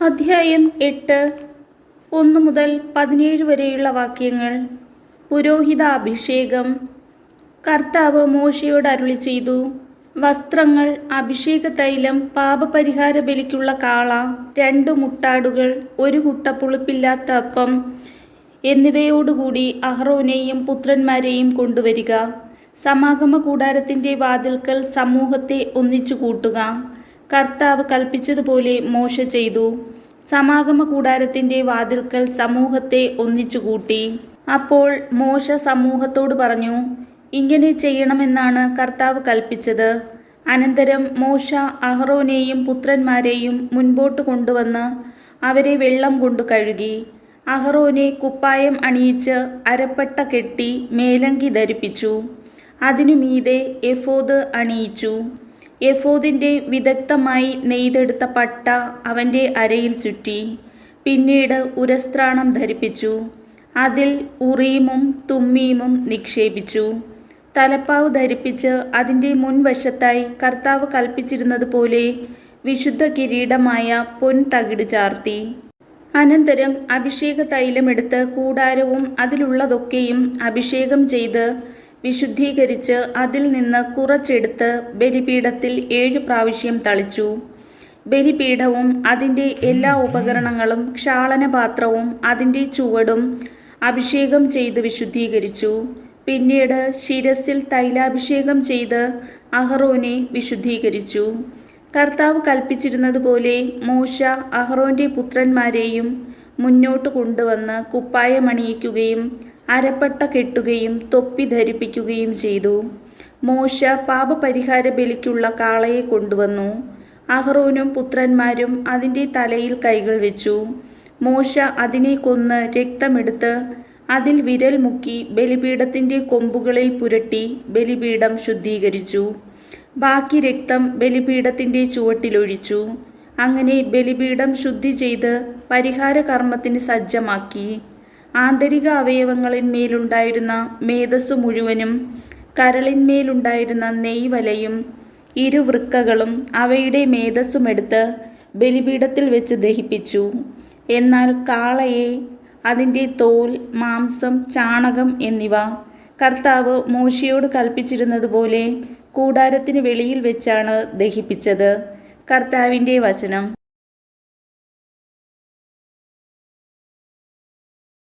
അധ്യായം 8 1 മുതൽ 17 വരെയുള്ള വാക്യങ്ങൾ. പുരോഹിതാഭിഷേകം. കർത്താവ് മോശയോട് അരുളിച്ചെയ്തു, വസ്ത്രങ്ങൾ, അഭിഷേകതൈലം, പാപപരിഹാര ബലിക്കുള്ള കാള, 2 മുട്ടാടുകൾ, 1 കുട്ട പുളിപ്പില്ലാത്ത അപ്പം എന്നിവയോടുകൂടി അഹ്റോനെയും പുത്രന്മാരെയും കൊണ്ടുവരിക. സമാഗമ കൂടാരത്തിൻ്റെ വാതിൽക്കൽ സമൂഹത്തെ ഒന്നിച്ചു കൂട്ടുക. കർത്താവ് കൽപ്പിച്ചതുപോലെ മോശ ചെയ്തു. സമാഗമ കൂടാരത്തിൻ്റെ വാതിൽക്കൽ സമൂഹത്തെ ഒന്നിച്ചു കൂട്ടി. അപ്പോൾ മോശ സമൂഹത്തോട് പറഞ്ഞു, ഇങ്ങനെ ചെയ്യണമെന്നാണ് കർത്താവ് കൽപ്പിച്ചത്. അനന്തരം മോശ അഹ്റോനെയും പുത്രന്മാരെയും മുൻപോട്ട് കൊണ്ടുവന്ന് അവരെ വെള്ളം കൊണ്ട് കഴുകി. അഹ്റോനെ കുപ്പായം അണിയിച്ച് അരപ്പട്ട കെട്ടി മേലങ്കി ധരിപ്പിച്ചു. അതിനു മീതെ എഫോദ് അണിയിച്ചു. എഫോദിൻ്റെ വിദഗ്ധമായി നെയ്തെടുത്ത പട്ട അവൻ്റെ അരയിൽ ചുറ്റി. പിന്നീട് ഉരസ്ത്രാണം ധരിപ്പിച്ചു. അതിൽ ഉറീമും തുമ്മീമും നിക്ഷേപിച്ചു. തലപ്പാവ് ധരിപ്പിച്ച് അതിൻ്റെ മുൻവശത്തായി കർത്താവ് കൽപ്പിച്ചിരുന്നതുപോലെ വിശുദ്ധ കിരീടമായ പൊൻതകിട് ചാർത്തി. അനന്തരം അഭിഷേക തൈലമെടുത്ത് കൂടാരവും അതിലുള്ളതൊക്കെയും അഭിഷേകം ചെയ്ത് വിശുദ്ധീകരിച്ച് അതിൽ നിന്ന് കുറച്ചെടുത്ത് ബലിപീഠത്തിൽ 7 പ്രാവശ്യം തളിച്ചു. ബലിപീഠവും അതിൻ്റെ എല്ലാ ഉപകരണങ്ങളും ക്ഷാളനപാത്രവും അതിൻ്റെ ചുവടും അഭിഷേകം ചെയ്ത് വിശുദ്ധീകരിച്ചു. പിന്നീട് ശിരസിൽ തൈലാഭിഷേകം ചെയ്ത് അഹ്റോനെ വിശുദ്ധീകരിച്ചു. കർത്താവ് കൽപ്പിച്ചിരുന്നതുപോലെ മോശ അഹ്റോൻ്റെ പുത്രന്മാരെയും മുന്നോട്ട് കൊണ്ടുവന്ന് കുപ്പായമണിയിക്കുകയും അരപ്പട്ട കെട്ടുകയും തൊപ്പി ധരിപ്പിക്കുകയും ചെയ്തു. മോശ പാപപരിഹാര ബലിക്കുള്ള കാളയെ കൊണ്ടുവന്നു. അഹ്റോനും പുത്രന്മാരും അതിൻ്റെ തലയിൽ കൈകൾ വെച്ചു. മോശ അതിനെ കൊന്ന് രക്തമെടുത്ത് അതിൽ വിരൽ മുക്കി ബലിപീഠത്തിൻ്റെ കൊമ്പുകളിൽ പുരട്ടി ബലിപീഠം ശുദ്ധീകരിച്ചു. ബാക്കി രക്തം ബലിപീഠത്തിൻ്റെ ചുവട്ടിലൊഴിച്ചു. അങ്ങനെ ബലിപീഠം ശുദ്ധി ചെയ്ത് പരിഹാര കർമ്മത്തിന് സജ്ജമാക്കി. ആന്തരിക അവയവങ്ങളിന്മേലുണ്ടായിരുന്ന മേധസ്സു മുഴുവനും കരളിന്മേലുണ്ടായിരുന്ന നെയ്വലയും ഇരുവൃക്കകളും അവയുടെ മേധസ്സുമെടുത്ത് ബലിപീഠത്തിൽ വെച്ച് ദഹിപ്പിച്ചു. എന്നാൽ കാളയെ, അതിൻ്റെ തോൽ, മാംസം, ചാണകം എന്നിവ കർത്താവ് മോശയോട് കൽപ്പിച്ചിരുന്നതുപോലെ കൂടാരത്തിന് വെളിയിൽ വെച്ചാണ് ദഹിപ്പിച്ചത്. കർത്താവിൻ്റെ വചനം.